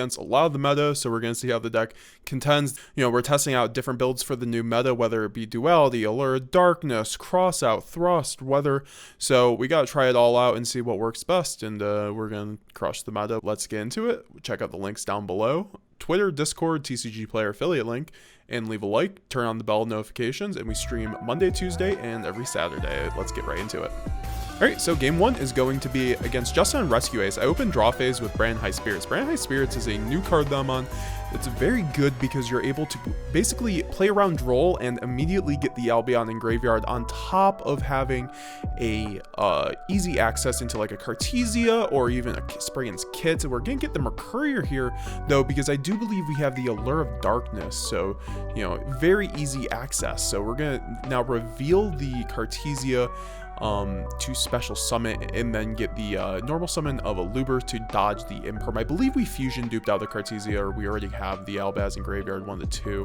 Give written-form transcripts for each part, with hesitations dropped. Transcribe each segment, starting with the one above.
against a lot of the meta, so we're going to see how the deck contends. You know, we're testing out different builds for the new meta, whether it be duality, allure, darkness, cross out, thrust, weather. So we got to try it all out and see what works best, and we're going to crush the meta. Let's get into it. Check out the links down below. Twitter, Discord, TCG Player affiliate link, and leave a like, turn on the bell notifications, and we stream Monday, Tuesday, and every Saturday. Let's get right into it. Alright, so game 1 is going to be against Justin and Rescue Ace. I opened draw phase with Brand High Spirits. Brand High Spirits is a new card that I'm on. It's very good because you're able to basically play around Droll and immediately get the Albion in graveyard on top of having a easy access into like a Cartesia or even a Spriggan's Kit. We're going to get the Mercurier here though, because I do believe we have the Allure of Darkness. So, you know, very easy access. So we're going to now reveal the Cartesia to special summon and then get the normal summon of a Luber to dodge the Imperm. I believe we fusion duped out the Cartesia, or we already have the Albaz in graveyard, one of the two.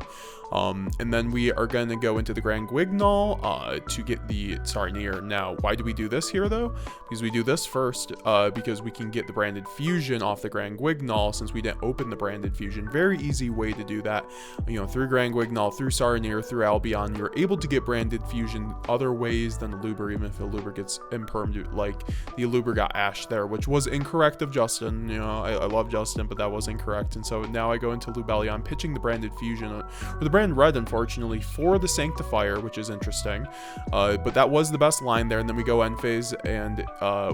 And then we are going to go into the Grand Guignol to get the Sarnier. Now, why do we do this here though? Because we do this first because we can get the branded fusion off the Grand Guignol since we didn't open the branded fusion. Very easy way to do that. You know, through Grand Guignol, through Sarnier, through Albion, you're able to get branded fusion other ways than the Luber, even if the Luber gets impermed, like the Luber got Ash there, which was incorrect of Justin. You know, I love Justin, but that was incorrect. And so now I go into Lubellion, pitching the branded fusion, or the brand red, unfortunately, for the Sanctifier, which is interesting. But that was the best line there. And then we go end phase, and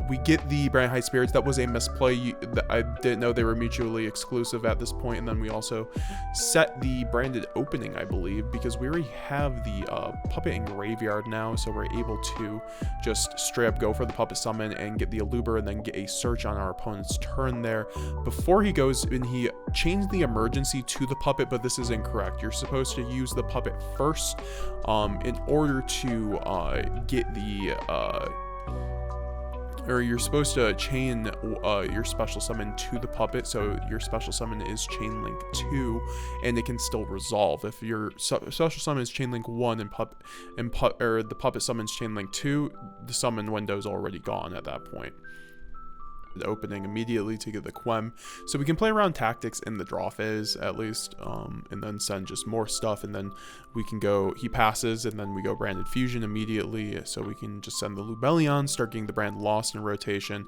we get the Brand High Spirits. That was a misplay. I didn't know they were mutually exclusive at this point. And then we also set the branded opening, I believe, because we already have the puppet in graveyard now, so we're able to just straight up go for the puppet summon and get the Aluber and then get a search on our opponent's turn there. Before he goes and he changed the emergency to the puppet, but this is incorrect. You're supposed to use the puppet first in order to get the or you're supposed to chain your special summon to the puppet, so your special summon is chain link 2 and it can still resolve. If your special summon is chain link 1 and the puppet summons chain link 2, the summon window is already gone at that point. The opening immediately to get the Quem, so we can play around tactics in the draw phase at least, and then send just more stuff, and then we can go, he passes, and then we go branded fusion immediately, so we can just send the Lubellion, start getting the brand lost in rotation.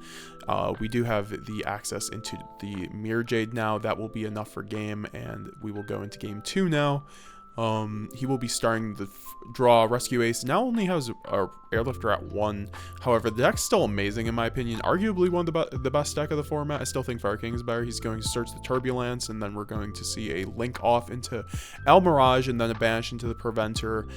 We do have the access into the Mirror Jade now. That will be enough for game, and we will go into game 2 now. He will be starting the draw. Rescue Ace now only has a Airlifter at 1. However, the deck's still amazing in my opinion. Arguably one of the best deck of the format. I still think Fire King is better. He's going to search the Turbulence, and then we're going to see a link off into El Mirage, and then a banish into the Preventer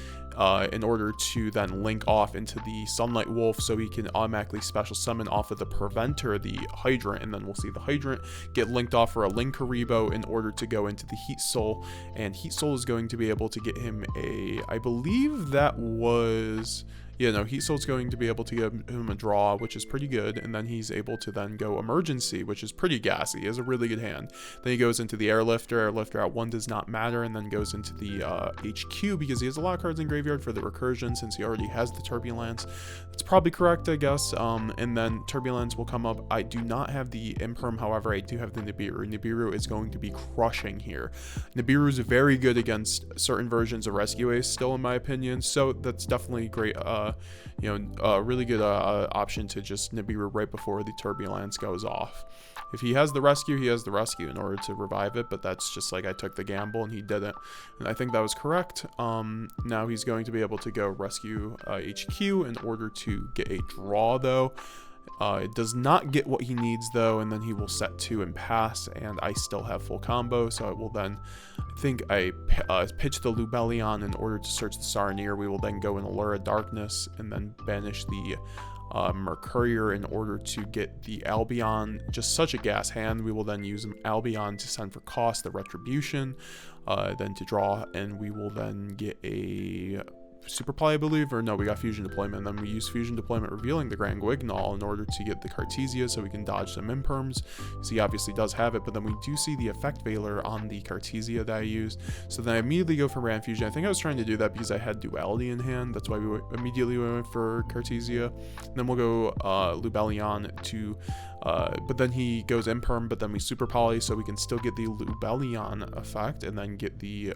in order to then link off into the Sunlight Wolf, so he can automatically special summon off of the Preventer the Hydrant, and then we'll see the Hydrant get linked off for a Linkaribo in order to go into the Heat Soul, and Heat Soul is going to be able to get him a, I believe that was, yeah, no, Heat Soul's going to be able to give him a draw, which is pretty good, and then he's able to then go Emergency, which is pretty gassy. He has a really good hand. Then he goes into the Airlifter. Airlifter at 1 does not matter, and then goes into the HQ because he has a lot of cards in graveyard for the Recursion since he already has the Turbulence. That's probably correct, I guess. And then Turbulence will come up. I do not have the Imperm, however, I do have the Nibiru. Nibiru is going to be crushing here. Nibiru is very good against certain versions of Rescue Ace still, in my opinion, so that's definitely great. You know, a really good option to just Nibiru right before the Turbulence goes off. If he has the rescue, he has the rescue in order to revive it, but that's just like I took the gamble and he didn't, and I think that was correct. Now he's going to be able to go rescue HQ in order to get a draw though. It does not get what he needs though, and then he will set 2 and pass, and I still have full combo, so I will then, I think I pitch the Lubellion in order to search the Sarnier. We will then go in Allure of Darkness and then banish the Mercurier in order to get the Albion. Just such a gas hand. We will then use Albion to send for cost the Retribution, then to draw, and we will then get a Super Poly, I believe, or no, we got Fusion Deployment, and then we use Fusion Deployment revealing the Grand Guignol in order to get the Cartesia so we can dodge some imperms. So he obviously does have it, but then we do see the Effect Veiler on the Cartesia that I used. So then I immediately go for Ram Fusion. I think I was trying to do that because I had Duality in hand. That's why we immediately went for Cartesia. And then we'll go Lubellion to, but then he goes Imperm, but then we Super Poly so we can still get the Lubellion effect and then get the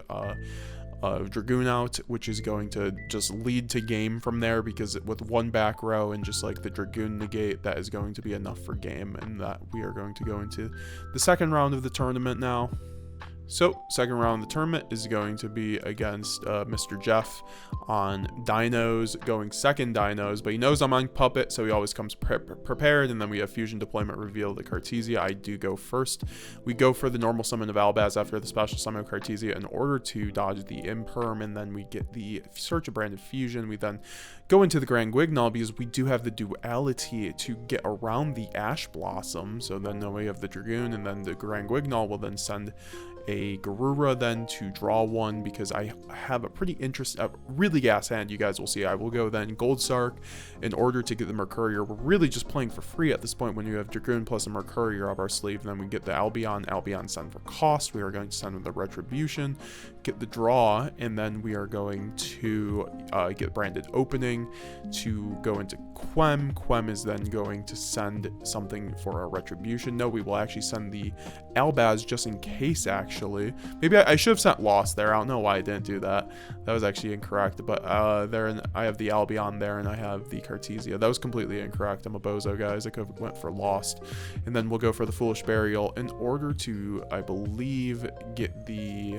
Dragoon out, which is going to just lead to game from there, because with one back row and just like the Dragoon negate, that is going to be enough for game, and that we are going to go into the second round of the tournament now. So, second round of the tournament is going to be against Mr. Jeff on Dinos, going second Dinos, but he knows I'm on Puppet, so he always comes prepared, and then we have Fusion Deployment reveal the Cartesia. I do go first. We go for the normal summon of Albaz after the special summon of Cartesia in order to dodge the Imperm, and then we get the Search of Branded Fusion. We then go into the Grand Guignol because we do have the Duality to get around the Ash Blossom, so then we have the Dragoon, and then the Grand Guignol will then send a Garura then to draw one, because I have a pretty really gas hand. You guys will see. I will go then Gold Sark in order to get the Mercurier. We're really just playing for free at this point when you have Dragoon plus a Mercurier up our sleeve. Then we get the Albion send for cost. We are going to send with the Retribution, get the draw, and then we are going to get Branded Opening to go into Quem. Quem is then going to send something for a Retribution. No, we will actually send the Albaz just in case, actually. Maybe I should have sent Lost there. I don't know why I didn't do that. That was actually incorrect. But I have the Albion there, and I have the Cartesia. That was completely incorrect. I'm a bozo, guys. I could have went for Lost. And then we'll go for the Foolish Burial in order to, I believe, get the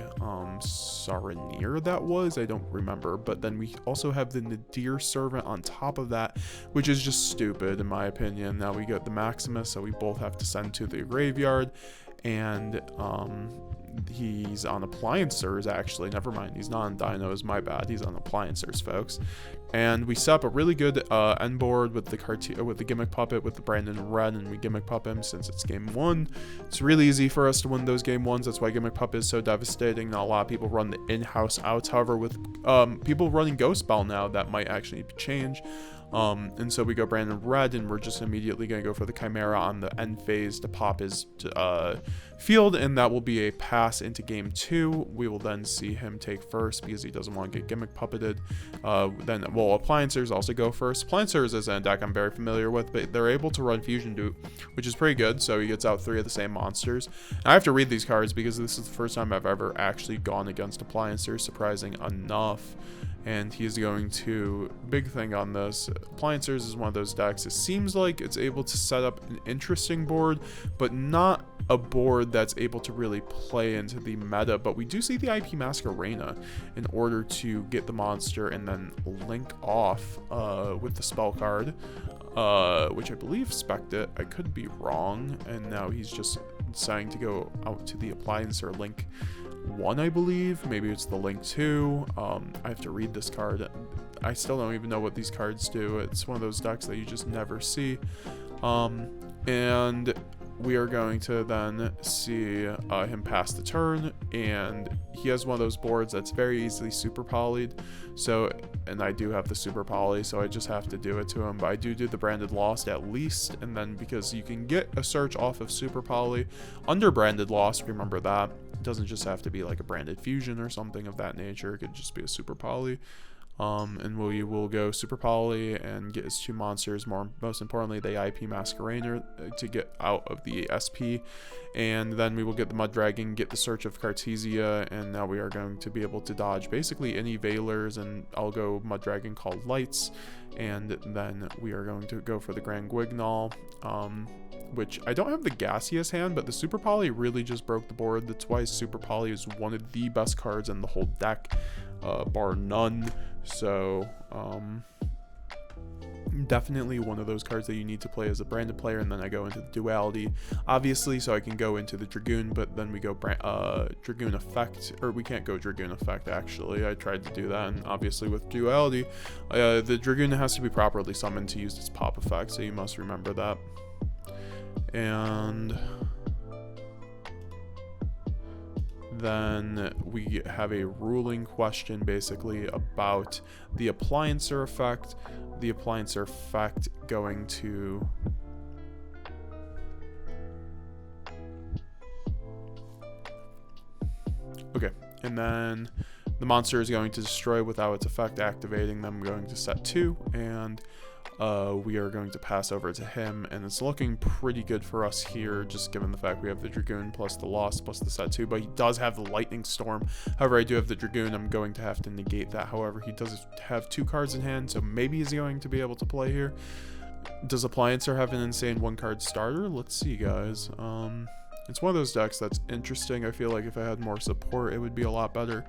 Saranir that was. I don't remember. But then we also have the Nadir Servant on top of that, which is just stupid in my opinion. Now we got the Maximus, so we both have to send to the graveyard. And he's on Appliancers, actually. Never mind, he's not on Dinos, my bad. He's on Appliancers, folks. And we set up a really good end board with the Gimmick Puppet, with the Brandon Red, and we Gimmick Pup him since it's game 1. It's really easy for us to win those game 1s. That's why Gimmick Pup is so devastating. Not a lot of people run the in-house outs. However, with people running Ghost Bell now, that might actually change. And so we go Brandon Red, and we're just immediately going to go for the Chimera on the end phase to pop his field, and that will be a pass into game 2. We will then see him take first because he doesn't want to get Gimmick Puppeted. Then, well, Appliancers also go first. Appliancers is a deck I'm very familiar with, but they're able to run Fusion Dupe, which is pretty good, so he gets out 3 of the same monsters. And I have to read these cards because this is the first time I've ever actually gone against Appliancers, surprising enough. And he's going to, big thing on this, Appliancers is one of those decks, it seems like it's able to set up an interesting board, but not a board that's able to really play into the meta. But we do see the IP Masquerena in order to get the monster and then link off with the spell card, which I believe spec'd it. I could be wrong, and now he's just deciding to go out to the Appliancer link 1, I believe. Maybe it's the link 2. I have to read this card. I still don't even know what these cards do. It's one of those decks that you just never see. And we are going to then see him pass the turn, and he has one of those boards that's very easily super polyed. So, and I do have the super poly, so I just have to do it to him. But I do the Branded Lost at least, and then because you can get a search off of super poly under Branded Lost, remember that. It doesn't just have to be like a Branded Fusion or something of that nature. It could just be a super poly. And we will go super poly and get his 2 monsters. Most importantly, the IP Masquerena to get out of the SP, and then we will get the Mud Dragon, get the Search of Cartesia, and now we are going to be able to dodge basically any Veilers, and I'll go Mud Dragon called Lights, and then we are going to go for the Grand Guignol, which I don't have the gaseous hand, but the Super Poly really just broke the board. That's why Super Poly is one of the best cards in the whole deck, bar none. So definitely one of those cards that you need to play as a branded player. And then I go into the Duality, obviously, so I can go into the Dragoon, but then we go Dragoon Effect, or we can't go Dragoon Effect, actually. I tried to do that, and obviously with Duality, the Dragoon has to be properly summoned to use its pop effect, so you must remember that. And then we have a ruling question basically about the Appliancer effect. The Appliancer effect going to... Okay, and then the monster is going to destroy without its effect activating. Them going to set 2, and we are going to pass over to him, and it's looking pretty good for us here, just given the fact we have the Dragoon plus the loss plus the set 2, but he does have the Lightning Storm. However, I do have the Dragoon. I'm going to have to negate that. However, he does have 2 cards in hand, so maybe he's going to be able to play here. Does Appliancer have an insane 1-card starter? Let's see, guys. It's one of those decks that's interesting. I feel like if I had more support, it would be a lot better.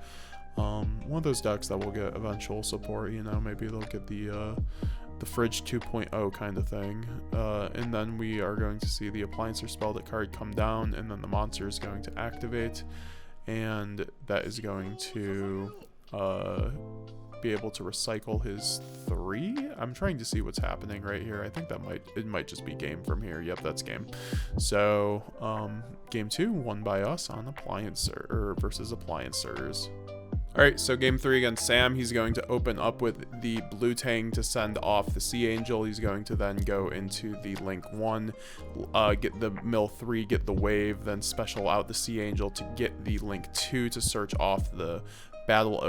One of those decks that will get eventual support, you know, maybe they'll get the Fridge 2.0 kind of thing. And then we are going to see the Appliancer spell that card come down, and then the monster is going to activate, and that is going to be able to recycle his 3. I'm trying to see what's happening right here. I think that it might just be game from here. Yep, that's game. So game 2 won by us on Appliancer, or versus Appliancers. Alright, so game 3 against Sam. He's going to open up with the Blue Tang to send off the Sea Angel. He's going to then go into the Link 1, get the Mill 3, get the Wave, then special out the Sea Angel to get the Link 2 to search off the Battle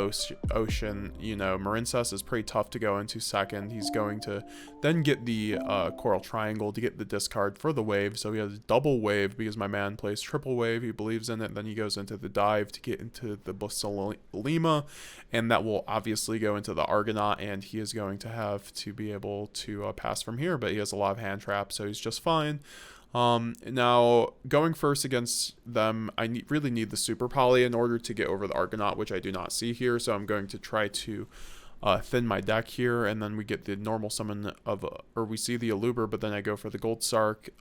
Ocean. You know, Marincess is pretty tough to go into second. He's going to then get the Coral Triangle to get the discard for the Wave. So he has double Wave because my man plays triple Wave. He believes in it. Then he goes into the Dive to get into the Basilima, and that will obviously go into the Argonaut, and he is going to have to be able to pass from here, but he has a lot of hand traps, so he's just fine. Now, going first against them, I really need the Super Poly in order to get over the Argonaut, which I do not see here, so I'm going to try to thin my deck here, and then we get the normal summon of, or we see the Aluber, but then I go for the Gold Sark,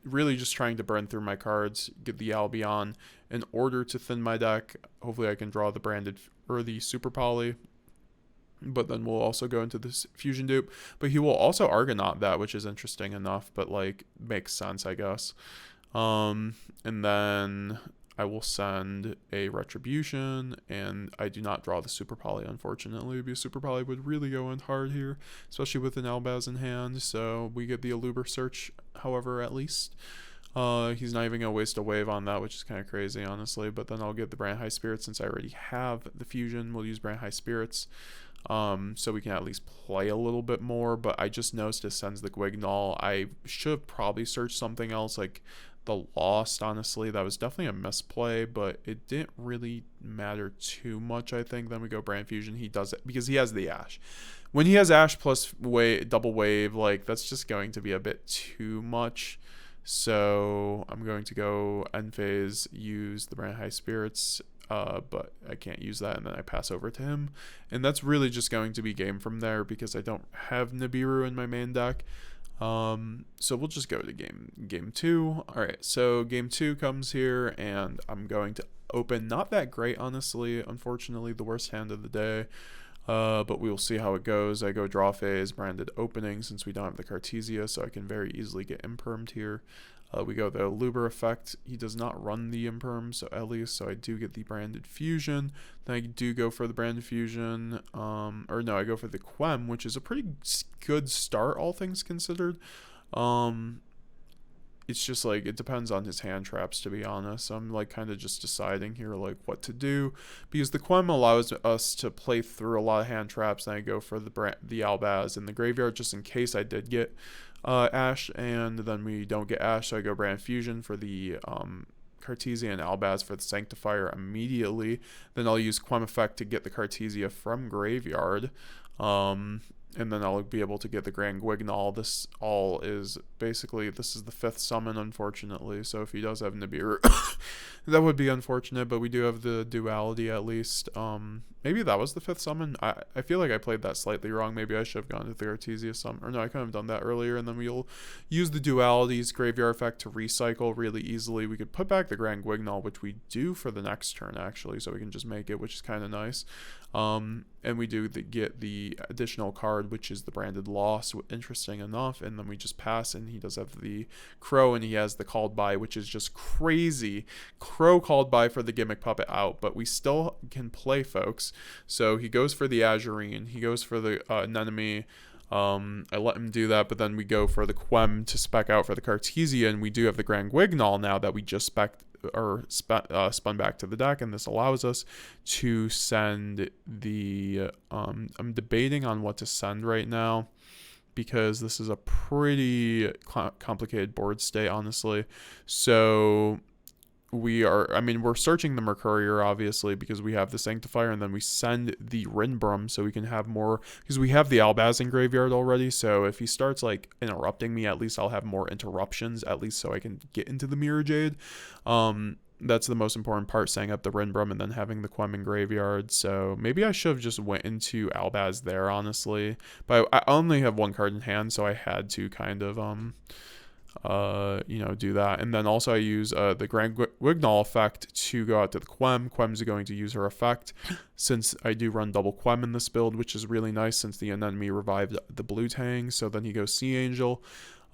really just trying to burn through my cards, get the Albion in order to thin my deck. Hopefully I can draw the branded, or the Super Poly. But then we'll also go into this fusion dupe, but he will also Argonaut that, which is interesting enough, but like makes sense, I guess. And then I will send a Retribution, and I do not draw the Super Poly, unfortunately, because Super Poly would really go in hard here, especially with an Albaz in hand. So we get the Aluber search, however, at least. He's not even gonna waste a Wave on that, which is kind of crazy, honestly. But then I'll get the Brand High Spirits since I already have the fusion. We'll use Brand High Spirits, so we can at least play a little bit more. But I just noticed it sends the Guignol. I should have probably searched something else, like the Lost. Honestly, that was definitely a misplay, but it didn't really matter too much. I think. Then we go Brand Fusion. He does it because he has the Ash. When he has Ash plus double Wave, like that's just going to be a bit too much. So I'm going to go end phase, use the Brand High Spirits, but I can't use that, and then I pass over to him. And that's really just going to be game from there because I don't have Nibiru in my main deck. So we'll just go to game 2. All right, so game 2 comes here, and I'm going to open. Not that great, honestly. Unfortunately, the worst hand of the day. But we will see how it goes. I go draw phase, branded opening, since we don't have the Cartesia, so I can very easily get impermed here. We go the Aluber effect. He does not run the imperm, so at least, so I do get the branded fusion. Then I do go for the branded fusion, or no, I go for the Quem, which is a pretty good start, all things considered. It's just like, it depends on his hand traps, to be honest. I'm like kind of just deciding here like what to do, because the Quem allows us to play through a lot of hand traps. And I go for the Albaz in the graveyard just in case I did get Ash, and then we don't get Ash, so I go Brand Fusion for the Cartesia and Albaz for the Sanctifier immediately. Then I'll use Quem effect to get the Cartesia from graveyard. And then I'll be able to get the Grand Guignol. This all is basically, this is the 5th summon, unfortunately. So if he does have Nibiru, that would be unfortunate, but we do have the duality at least. Maybe that was the 5th summon. I feel like I played that slightly wrong. Maybe I should have gone to the Artesia summon. Or no, I could have done that earlier. And then we'll use the duality's graveyard effect to recycle really easily. We could put back the Grand Guignol, which we do for the next turn, actually. So we can just make it, which is kind of nice. And we do get the additional card card, which is the Branded Loss, interesting enough. And then we just pass, and he does have the Crow, and he has the Called By, which is just crazy. Crow Called By for the Gimmick Puppet out, but we still can play, folks. So he goes for the Azurine, he goes for the Anemone. I let him do that, but then we go for the Quem to spec out for the Cartesia, and we do have the Grand Guignol now that we just spun back to the deck, and this allows us to send the I'm debating on what to send right now, because this is a pretty complicated board state, honestly. So we're searching the Mercurier, obviously, because we have the Sanctifier, and then we send the Rinbrum so we can have more, because we have the Albaz in graveyard already. So if he starts like interrupting me, at least I'll have more interruptions, at least so I can get into the Mirror Jade. That's the most important part, setting up the Rinbrum and then having the Quem in graveyard. So maybe I should have just went into Albaz there, honestly, but I only have one card in hand, so I had to kind of do that. And then also I use the Grand Guignol effect to go out to the Quem. Quem's going to use her effect, since I do run double Quem in this build, which is really nice since the enemy revived the blue Tang. So then he goes Sea Angel.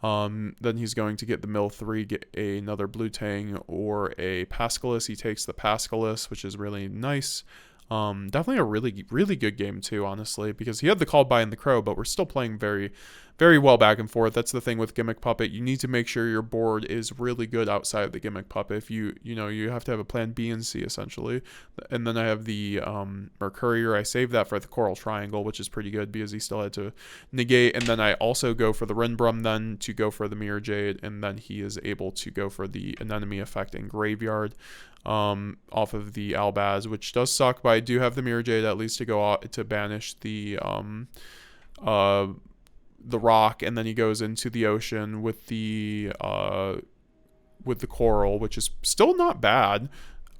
Then he's going to get the Mill 3, get another blue Tang or a Pascalis. He takes the Pascalis, which is really nice. Definitely a really, really good game too, honestly, because he had the Called By and the Crow, but we're still playing very, very well back and forth. That's the thing with Gimmick Puppet. You need to make sure your board is really good outside of the Gimmick Puppet. If you have to have a plan B and C, essentially. And then I have the Mercurier. I saved that for the Coral Triangle, which is pretty good because he still had to negate. And then I also go for the Rinbrum then to go for the Mirror Jade, and then he is able to go for the Anemone effect in graveyard off of the Albaz, which does suck, but I do have the Mirror Jade at least to go out to banish the rock, and then he goes into the ocean with the coral, which is still not bad,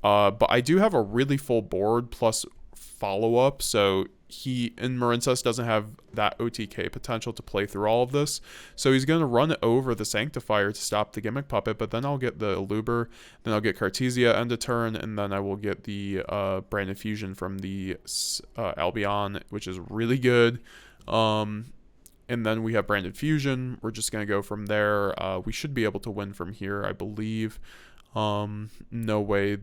but I do have a really full board plus follow-up, so he in Marincess doesn't have that OTK potential to play through all of this, so he's going to run over the Sanctifier to stop the Gimmick Puppet, but then I'll get the Eluber, then I'll get Cartesia end of turn, and then I will get the Branded Fusion from the Albion, which is really good. And then we have Branded Fusion. We're just going to go from there. We should be able to win from here, I believe. No way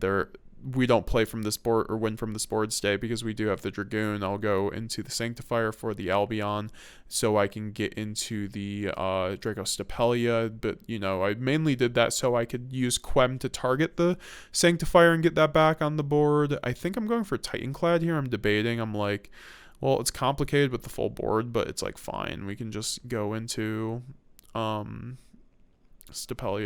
we don't play from this board or win from this board state, because we do have the Dragoon. I'll go into the Sanctifier for the Albion so I can get into the Draco Stapelia, but I mainly did that so I could use Quem to target the Sanctifier and get that back on the board. I think I'm going for Titanclad here. I'm debating. I'm like, well, it's complicated with the full board, but it's like fine. We can just go into Stapelia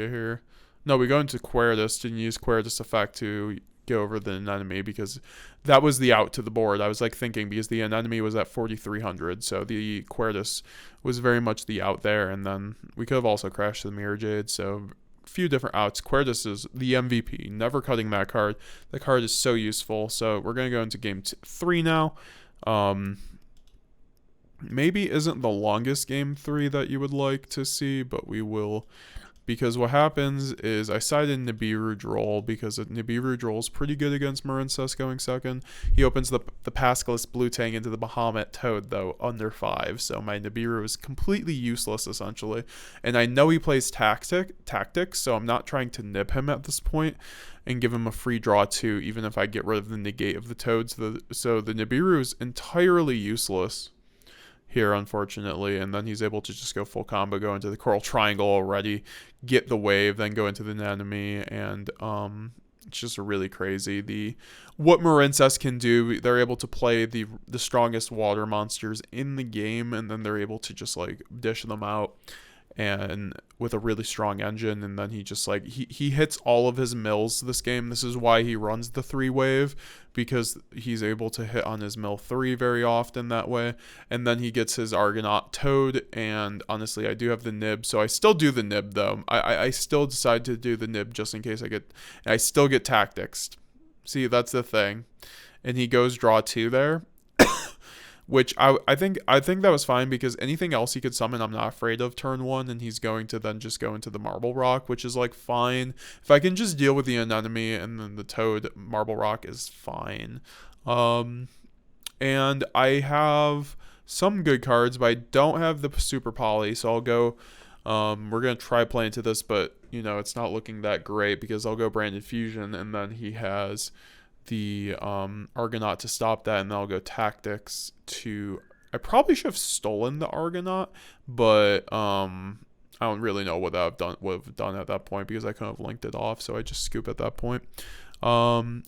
here. No, we go into Quertus and use Quertus effect to go over the Anemone, because that was the out to the board. I was like thinking, because the Anemone was at 4,300, so the Quertus was very much the out there, and then we could have also crashed the Mirror Jade, so a few different outs. Quertus is the MVP, never cutting that card. The card is so useful, so we're going to go into game 3 now. Maybe isn't the longest game 3 that you would like to see, but we will, because what happens is I sided Nibiru Droll, because Nibiru Droll is pretty good against Marincess going second. He opens the Pascalis Blue Tang into the Bahamut Toad, though, under 5, so my Nibiru is completely useless, essentially. And I know he plays Tactics, so I'm not trying to nib him at this point and give him a free draw too, even if I get rid of the negate of the Toads. So the Nibiru is entirely useless here, unfortunately, and then he's able to just go full combo, go into the Coral Triangle already, get the wave, then go into the Anemone, and it's just really crazy. What Marincess can do, they're able to play the strongest water monsters in the game, and then they're able to just like dish them out, and with a really strong engine, and then he just like he hits all of his mills this game. This is why he runs the 3 wave, because he's able to hit on his mill 3 very often that way, and then he gets his Argonaut Toad. And honestly, I do have the nib, so I still do the nib though. I still decide to do the nib just in case I still get Tactics. See, that's the thing. And he goes draw 2 there, which I think that was fine, because anything else he could summon I'm not afraid of turn 1, and he's going to then just go into the Marble Rock, which is like fine. If I can just deal with the Anemone and then the Toad, Marble Rock is fine. And I have some good cards, but I don't have the super poly, so I'll go. We're gonna try play into this, but you know it's not looking that great because I'll go Branded Fusion, and then he has the Argonaut to stop that, and then I'll go Tactics to. I probably should have stolen the Argonaut, but I don't really know what I've done at that point because I couldn't have linked it off, so I just scoop at that point. I